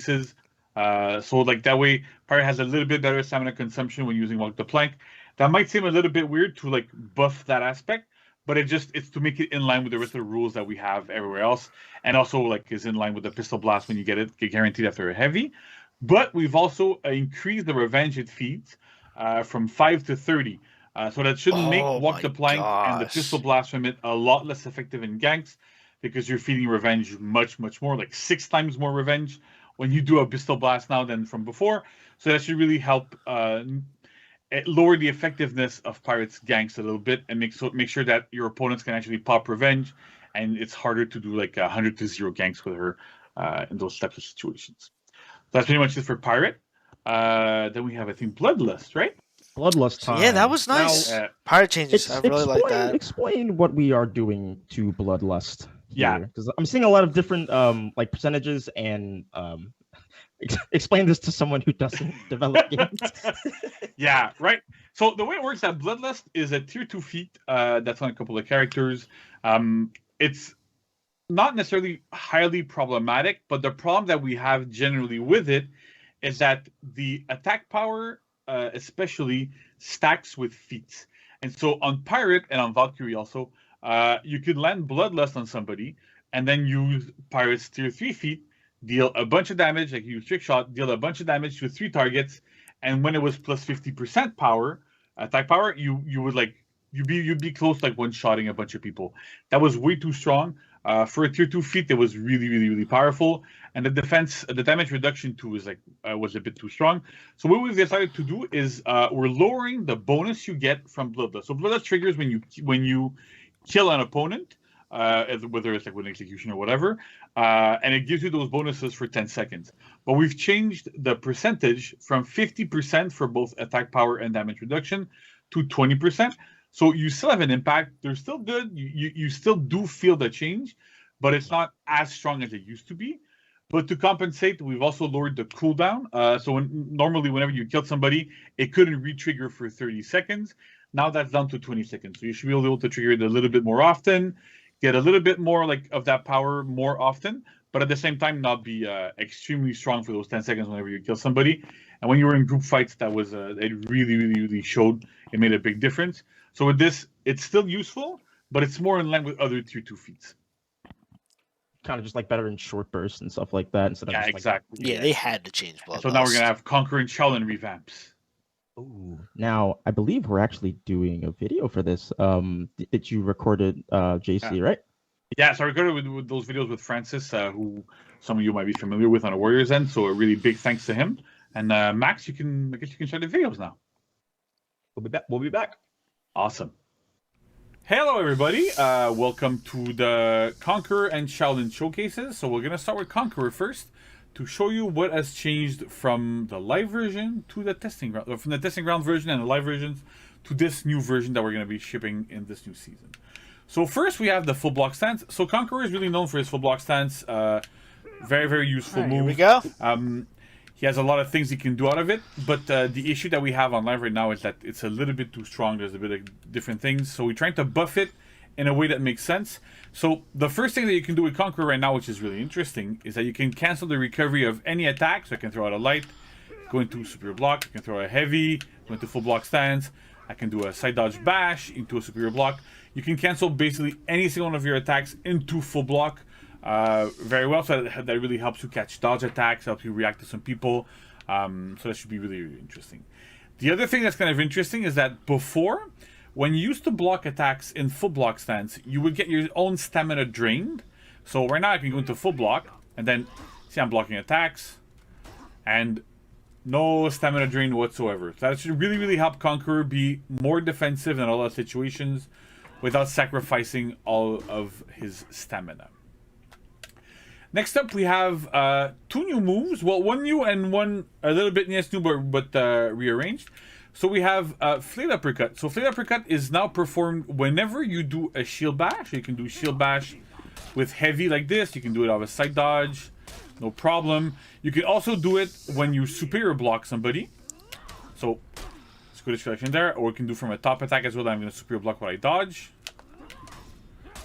So like that way, Pirate has a little bit better stamina consumption when using Walk the Plank. That might seem a little bit weird to like buff that aspect, but it's to make it in line with the rest of the rules that we have everywhere else, and also like is in line with the Pistol Blast when you get guaranteed after a heavy. But we've also increased the revenge it feeds from 5 to 30. So that should make Oh Walk my the Plank and the Pistol gosh. Blast from it a lot less effective in ganks because you're feeding revenge much, much more, like 6 times more revenge when you do a Pistol Blast now than from before. So that should really help lower the effectiveness of Pirate's ganks a little bit and make sure that your opponents can actually pop revenge, and it's harder to do like 100-0 ganks with her in those types of situations. That's pretty much it for Pirate. Then we have, I think, Bloodlust, right? Bloodlust time. Yeah, that was nice. Now, Pirate changes. I really like that. Explain what we are doing to Bloodlust Yeah. here, because I'm seeing a lot of different like percentages and explain this to someone who doesn't develop games. Yeah, right. So the way it works, that Bloodlust is a tier 2 feat that's on a couple of characters. It's not necessarily highly problematic, but the problem that we have generally with it is that the attack power, especially, stacks with feats. And so on Pirate and on Valkyrie also, you could land Bloodlust on somebody and then use Pirate's tier 3 feat, deal a bunch of damage, like use Trick Shot, deal a bunch of damage to 3 targets, and when it was plus 50% power, attack power, you'd be close like one-shotting a bunch of people. That was way too strong. For a tier 2 feat, that was really, really, really powerful. And the damage reduction too was a bit too strong. So what we've decided to do is we're lowering the bonus you get from Bloodlust. So Bloodlust triggers when you kill an opponent, whether it's like with an execution or whatever, and it gives you those bonuses for 10 seconds. But we've changed the percentage from 50% for both attack power and damage reduction to 20%. So you still have an impact. They're still good. You still do feel the change, but it's not as strong as it used to be. But to compensate, we've also lowered the cooldown. So normally, whenever you killed somebody, it couldn't re-trigger for 30 seconds. Now that's down to 20 seconds. So you should be able to trigger it a little bit more often, get a little bit more like of that power more often, but at the same time not be extremely strong for those 10 seconds whenever you kill somebody. And when you were in group fights, that was it really, really, really showed. It made a big difference. So with this, it's still useful, but it's more in line with other tier 2 feats. Kind of just like better in short bursts and stuff like that instead of exactly. Yeah, they had to change Bloodlust. So now we're gonna have Conqueror and Shaolin revamps. Ooh. Now I believe we're actually doing a video for this. That you recorded, JC, right? Yeah, so I recorded with those videos with Francis, who some of you might be familiar with on a Warriors End. So a really big thanks to him. And Max, I guess you can share the videos now. We'll be back. Awesome. Hello, everybody. Welcome to the Conqueror and Shaolin showcases. So we're gonna start with Conqueror first to show you what has changed from the live version to the testing ground, from the testing ground version and the live versions to this new version that we're gonna be shipping in this new season. So first we have the full block stance. So Conqueror is really known for his full block stance. Very, very useful move. Here we go. He has a lot of things he can do out of it, but the issue that we have on live right now is that it's a little bit too strong. There's a bit of different things, so we're trying to buff it in a way that makes sense. So the first thing that you can do with Conqueror right now, which is really interesting, is that you can cancel the recovery of any attack. So I can throw out a light, go into superior block, I can throw a heavy, go into full block stance, I can do a side dodge bash into a superior block. You can cancel basically any single one of your attacks into full block. Very well, so that really helps you catch dodge attacks, helps you react to some people, so that should be really, really interesting. The other thing that's kind of interesting is that before, when you used to block attacks in full block stance, you would get your own stamina drained. So right now I can go into full block, and then, see I'm blocking attacks, and no stamina drain whatsoever. So that should really, really help Conqueror be more defensive in all those situations without sacrificing all of his stamina. Next up, we have 2 new moves. Well, one new and one a little bit new, but rearranged. So we have Flail Uppercut. So Flail Uppercut is now performed whenever you do a shield bash. You can do shield bash with heavy like this. You can do it out of a side dodge, no problem. You can also do it when you superior block somebody. So let's go to selection there. Or we can do from a top attack as well. I'm going to superior block while I dodge.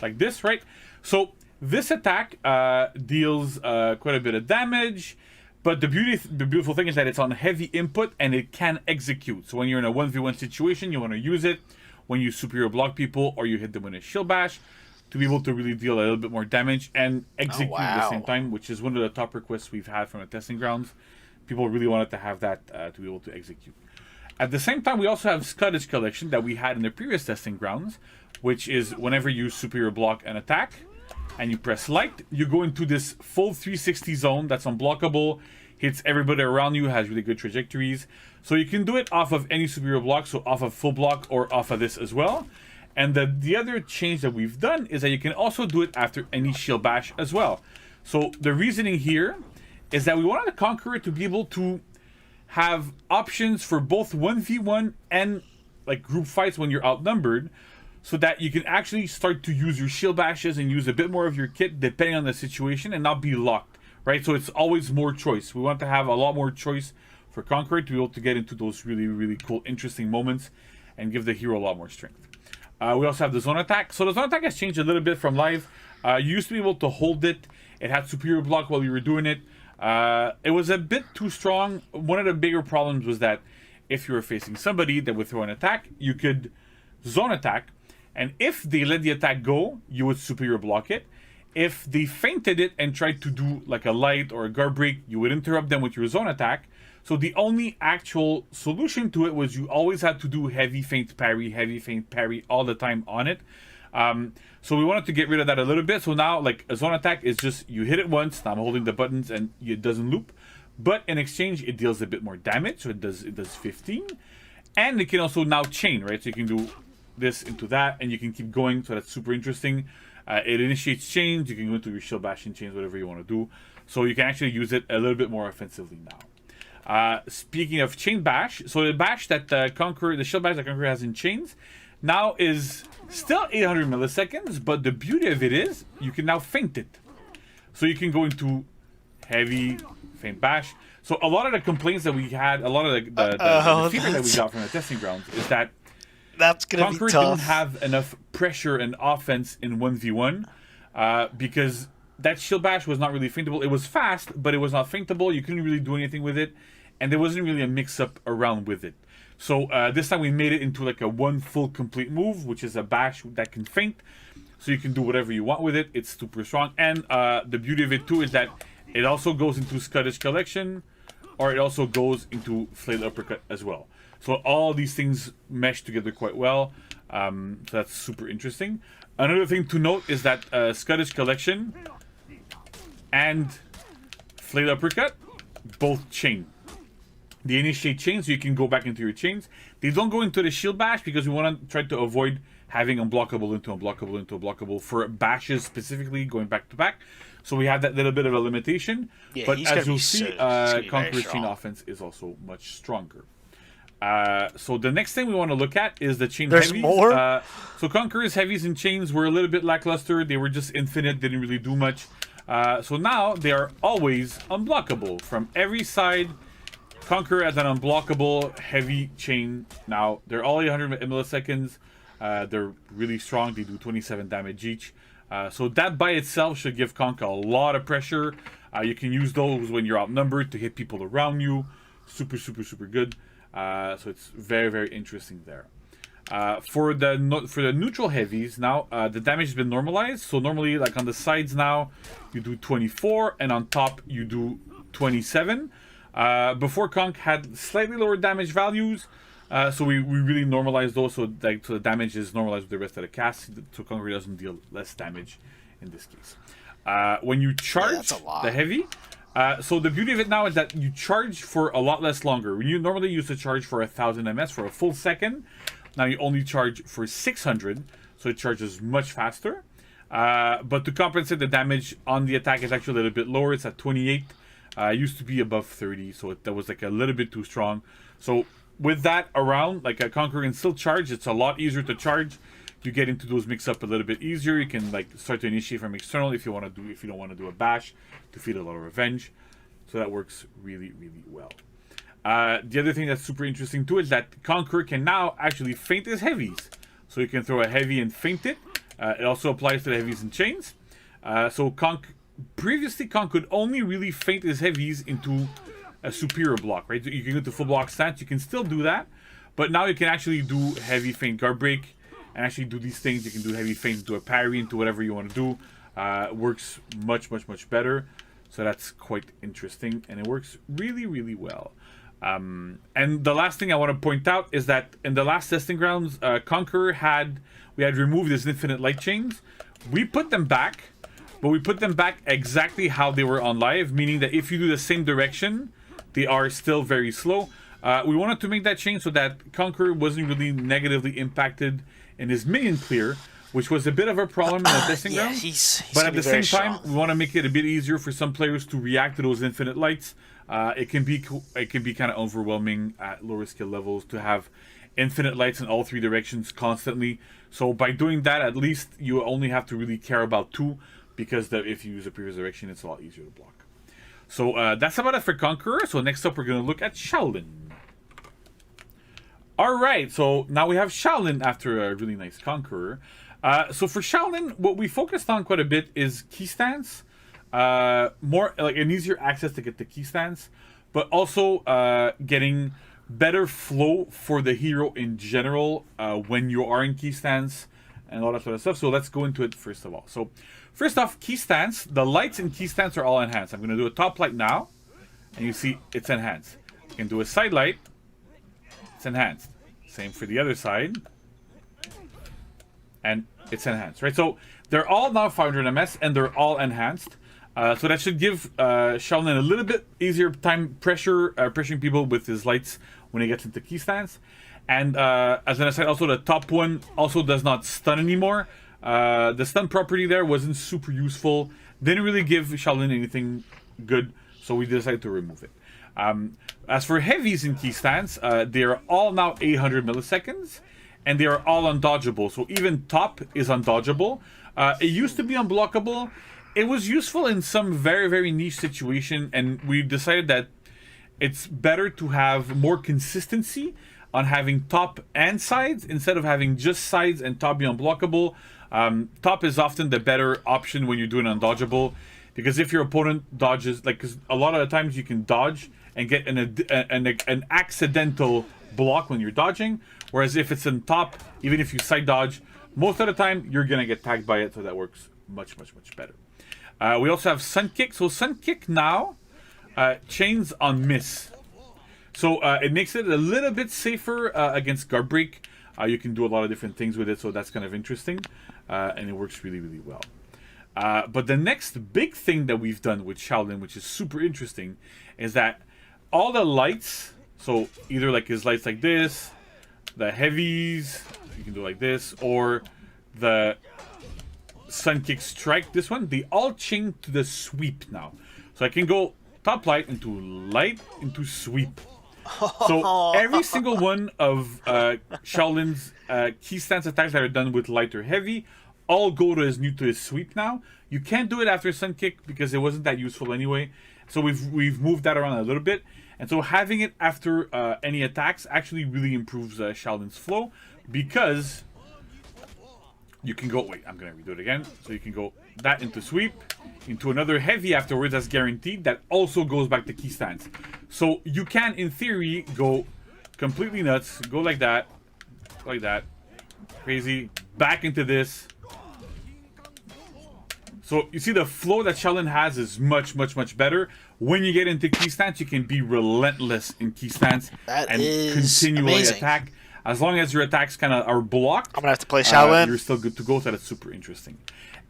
Like this, right? So this attack deals quite a bit of damage. But the beautiful thing is that it's on heavy input and it can execute. So when you're in a 1v1 situation, you want to use it when you superior block people or you hit them with a shield bash to be able to really deal a little bit more damage and execute at the same time, which is one of the top requests we've had from the testing grounds. People really wanted to have that to be able to execute. At the same time, we also have Scottish Collection that we had in the previous testing grounds, which is whenever you superior block an attack, and you press light, you go into this full 360 zone that's unblockable, hits everybody around you, has really good trajectories. So you can do it off of any superior block, so off of full block or off of this as well. And the other change that we've done is that you can also do it after any shield bash as well. So the reasoning here is that we wanted the Conqueror to be able to have options for both 1v1 and like group fights when you're outnumbered, so that you can actually start to use your shield bashes and use a bit more of your kit depending on the situation and not be locked, right? So it's always more choice. We want to have a lot more choice for Conqueror to be able to get into those really, really cool, interesting moments and give the hero a lot more strength. We also have the zone attack. So the zone attack has changed a little bit from live. You used to be able to hold it. It had superior block while you were doing it. It was a bit too strong. One of the bigger problems was that if you were facing somebody that would throw an attack, you could zone attack. And if they let the attack go, you would superior block it. If they feinted it and tried to do like a light or a guard break, you would interrupt them with your zone attack. So the only actual solution to it was you always had to do heavy feint parry all the time on it. So we wanted to get rid of that a little bit. So now like a zone attack is just you hit it once, now I'm holding the buttons and it doesn't loop. But in exchange, it deals a bit more damage. So it does 15. And it can also now chain, right? So you can do this into that and you can keep going, so that's super interesting. It initiates chains. You can go into your shield bashing chains, whatever you want to do, so you can actually use it a little bit more offensively now. Speaking of chain bash, so the bash that Conqueror, the shield bash that Conqueror has in chains now is still 800 milliseconds, but the beauty of it is you can now feint it, so you can go into heavy feint bash. So a lot of the complaints that we had, a lot of the feedback that we got from the testing grounds is that that's gonna Conqueror be tough. didn't have enough pressure and offense in 1v1 because that shield bash was not really feintable. It was fast, but it was not feintable. You couldn't really do anything with it, and there wasn't really a mix-up around with it. So this time we made it into like a one full complete move, which is a bash that can feint. So you can do whatever you want with it. It's super strong, and the beauty of it too is that it also goes into Scottish Collection, or it also goes into Flail Uppercut as well. So all these things mesh together quite well. So that's super interesting. Another thing to note is that Scottish Collection and Flail Uppercut both chain. They initiate chains, so you can go back into your chains. They don't go into the shield bash because we want to try to avoid having unblockable into unblockable into unblockable for bashes specifically going back to back. So we have that little bit of a limitation. Yeah, but as you'll see, very Conqueror's chain strong. offense is also much stronger. So the next thing we want to look at is the chain There's heavies. more? So Conqueror's heavies and chains were a little bit lackluster. They were just infinite, didn't really do much. So now they are always unblockable from every side. Conqueror has an unblockable heavy chain. Now they're all 800 milliseconds. They're really strong. They do 27 damage each. So that by itself should give Conq a lot of pressure. You can use those when you're outnumbered to hit people around you. Super, super, super good. So it's very, very interesting there. For the neutral heavies now, the damage has been normalized. So normally, like on the sides now, you do 24, and on top you do 27. Before Conq had slightly lower damage values, so we really normalized those, so the damage is normalized with the rest of the cast, so Conqueror doesn't deal less damage in this case. When you charge that's a lot. the heavy, so the beauty of it now is that you charge for a lot less longer. When you normally used to charge for 1000 ms for a full second, now you only charge for 600, so it charges much faster. But to compensate, the damage on the attack is actually a little bit lower. It's at 28. It used to be above 30, so that was like a little bit too strong. So with that around, like a Conqueror can still charge. It's a lot easier to charge. You get into those mix-up a little bit easier. You can like start to initiate from external if you don't want to do a bash to feed a lot of revenge. So that works really, really well. The other thing that's super interesting too is that Conqueror can now actually feint his heavies. So you can throw a heavy and feint it. It also applies to the heavies and chains. So Conq previously Conq could only really feint his heavies into a superior block, right? You can go to full block stance, you can still do that, but now you can actually do heavy feint guard break and actually do these things. You can do heavy feint into a parry, into whatever you want to do. Works much better. So that's quite interesting, and it works really, really well. And the last thing I want to point out is that in the last testing grounds, Conqueror we had removed his infinite light chains. We put them back, but we put them back exactly how they were on live, meaning that if you do the same direction, they are still very slow. We wanted to make that change so that Conqueror wasn't really negatively impacted in his minion clear, which was a bit of a problem in the testing ground. He's but at the same time, strong. we want to make it a bit easier for some players to react to those infinite lights. It can be kind of overwhelming at lower skill levels to have infinite lights in all three directions constantly. So by doing that, at least you only have to really care about two, because if you use a previous direction, it's a lot easier to block. So that's about it for Conqueror. So next up, we're going to look at Shaolin. Alright, so now we have Shaolin after a really nice Conqueror. So for Shaolin, what we focused on quite a bit is key stance. More like an easier access to get the key stance, but also getting better flow for the hero in general when you are in key stance and all that sort of stuff. So let's go into it first of all. So first off, key stance. The lights in key stance are all enhanced. I'm going to do a top light now, and you see it's enhanced. You can do a side light. It's enhanced. Same for the other side. And it's enhanced, right? So they're all now 500 ms, and they're all enhanced. So that should give Shaolin a little bit easier time pressuring people with his lights when he gets into key stance. And as an aside, also the top one also does not stun anymore. The stun property there wasn't super useful. Didn't really give Shaolin anything good, so we decided to remove it. As for heavies in key stance, they are all now 800 milliseconds, and they are all undodgeable. So even top is undodgeable. It used to be unblockable. It was useful in some very, very niche situation, and we decided that it's better to have more consistency on having top and sides instead of having just sides and top be unblockable. Top is often the better option when you're doing undodgeable, because if your opponent dodges, like, because a lot of the times you can dodge and get an accidental block when you're dodging, whereas if it's in top, even if you side dodge, most of the time you're gonna get tagged by it, so that works much better. We also have Sun Kick. So Sun Kick now chains on miss. So it makes it a little bit safer against guard break. You can do a lot of different things with it, so that's kind of interesting. And it works really, really well. But the next big thing that we've done with Shaolin, which is super interesting, is that all the lights, so either like his lights like this, the heavies, you can do like this, or the Sun Kick Strike, this one, they all chain to the sweep now. So I can go top light into sweep. So every single one of Shaolin's key stance attacks that are done with light or heavy all go to his sweep now. You can't do it after Sun Kick because it wasn't that useful anyway. So we've moved that around a little bit. And so having it after any attacks actually really improves Shaolin's flow, because you can go, wait, I'm going to redo it again. So you can go that into sweep, into another heavy afterwards, that's guaranteed. That also goes back to key stance. So you can, in theory, go completely nuts, go like that, crazy, back into this. So you see the flow that Shaolin has is much better. When you get into key stance, you can be relentless in key stance and continually amazing. attack. As long as your attacks kind of are blocked, I'm gonna have to play Shaolin. you're still good to go. So that's super interesting.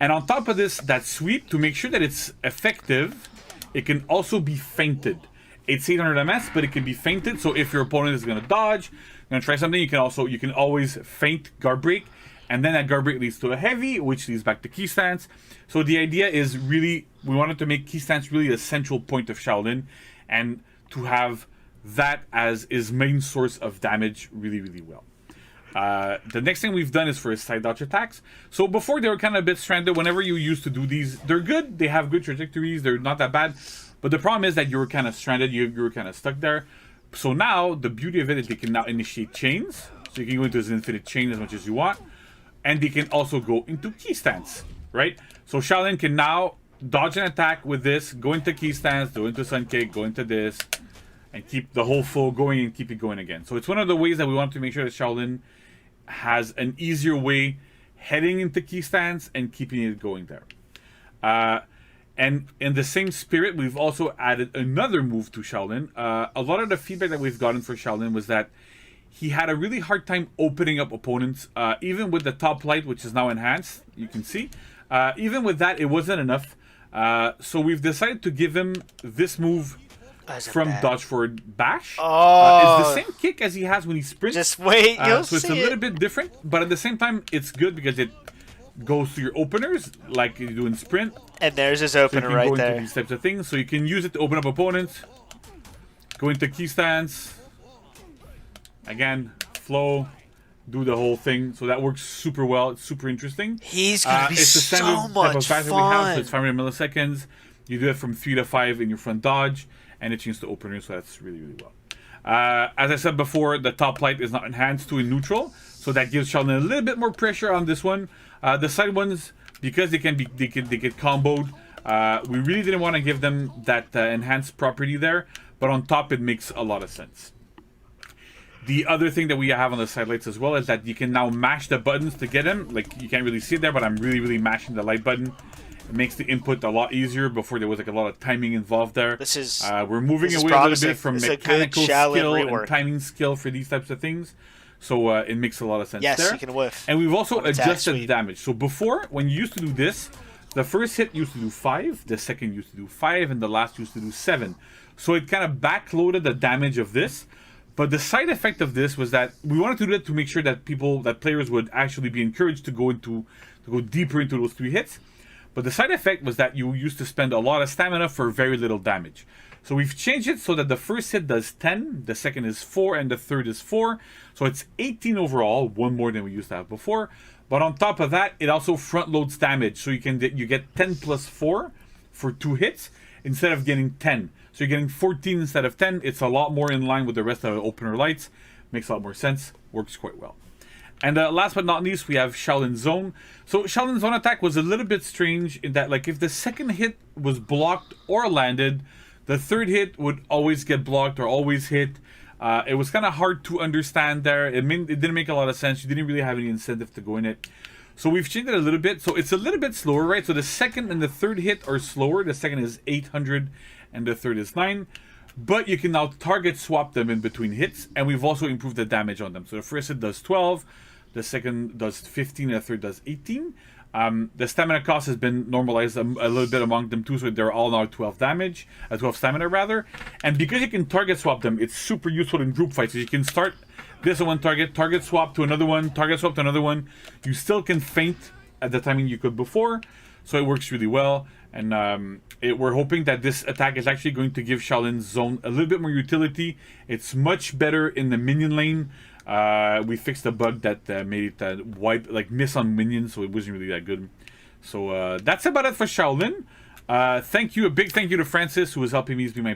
And on top of this, that sweep, to make sure that it's effective, it can also be feinted. It's 800 ms, but it can be feinted. So if your opponent is gonna dodge, gonna try something, you can always feint guard break, and then that guard break leads to a heavy, which leads back to key stance. So the idea is really, we wanted to make key stance really a central point of Shaolin, and to have that as his main source of damage really well. The next thing we've done is for his side dodge attacks. So before they were kind of a bit stranded. Whenever you used to do these, they're good, they have good trajectories, they're not that bad, but the problem is that you were kind of stranded, you were kind of stuck there. So now the beauty of it is they can now initiate chains, so you can go into his infinite chain as much as you want, and they can also go into key stance, right? So Shaolin can now dodge an attack with this, go into key stance, go into sun kick, go into this, and keep the whole flow going and keep it going again. So it's one of the ways that we want to make sure that Shaolin has an easier way heading into key stance and keeping it going there. And in the same spirit, we've also added another move to Shaolin. A lot of the feedback that we've gotten for Shaolin was that he had a really hard time opening up opponents, even with the top light, which is now enhanced, you can see. Even with that, it wasn't enough. So we've decided to give him this move from dodge forward bash. It's the same kick as he has when he sprints. Just wait, you'll so it's see a little bit different, but at the same time, it's good because it goes through your openers like you do in sprint. And there's his So you opener can right go into there. these types of things. So you can use it to open up opponents. Go into key stance. Again, flow. Do the whole thing. So that works super well. It's super interesting. He's gonna be it's the so standard type of much fast that we have. fun. So it's 500 milliseconds. You do it from 3 to 5 in your front dodge. And it changes to opener. So that's really, really well. As I said before, the top light is not enhanced to in neutral. So that gives Shaolin a little bit more pressure on this one. The side ones, because they get comboed, we really didn't want to give them that enhanced property there, but on top it makes a lot of sense. The other thing that we have on the side lights as well is that you can now mash the buttons to get them. Like, you can't really see it there, but I'm really mashing the light button. It makes the input a lot easier. Before there was like a lot of timing involved there. This is we're moving away a little bit from mechanical skill and timing skill for these types of things. So it makes a lot of sense there. Yes, you can whiff. And we've also on attack adjusted speed. damage. So before, when you used to do this, the first hit used to do 5, the second used to do 5, and the last used to do 7. So it kind of backloaded the damage of this. But the side effect of this was that we wanted to do that to make sure that players would actually be encouraged to go deeper into those 3 hits. But the side effect was that you used to spend a lot of stamina for very little damage. So we've changed it so that the first hit does 10, the second is 4, and the third is 4. So it's 18 overall, one more than we used to have before. But on top of that, it also front loads damage. So you get 10 plus 4 for 2 hits instead of getting 10. So you're getting 14 instead of 10. It's a lot more in line with the rest of the opener lights. Makes a lot more sense. Works quite well. And last but not least, we have Shaolin Zone. So Shaolin Zone attack was a little bit strange in that, like, if the second hit was blocked or landed, the third hit would always get blocked or always hit. It was kind of hard to understand there. It didn't make a lot of sense. You didn't really have any incentive to go in it. So we've changed it a little bit. So it's a little bit slower, right? So the second and the third hit are slower. The second is 800 and the third is 9. But you can now target swap them in between hits. And we've also improved the damage on them. So the first hit does 12. The second does 15 and the third does 18. The stamina cost has been normalized a little bit among them too, so they're all now 12 damage, 12 stamina rather. And because you can target swap them, it's super useful in group fights. So you can start this on one target swap to another one, target swap to another one. You still can feint at the timing you could before, so it works really well. And we're hoping that this attack is actually going to give Shaolin Zone a little bit more utility. It's much better in the minion lane. We fixed a bug that made it miss on minions, so it wasn't really that good. So that's about it for Shaolin. A big thank you to Francis, who was helping me be my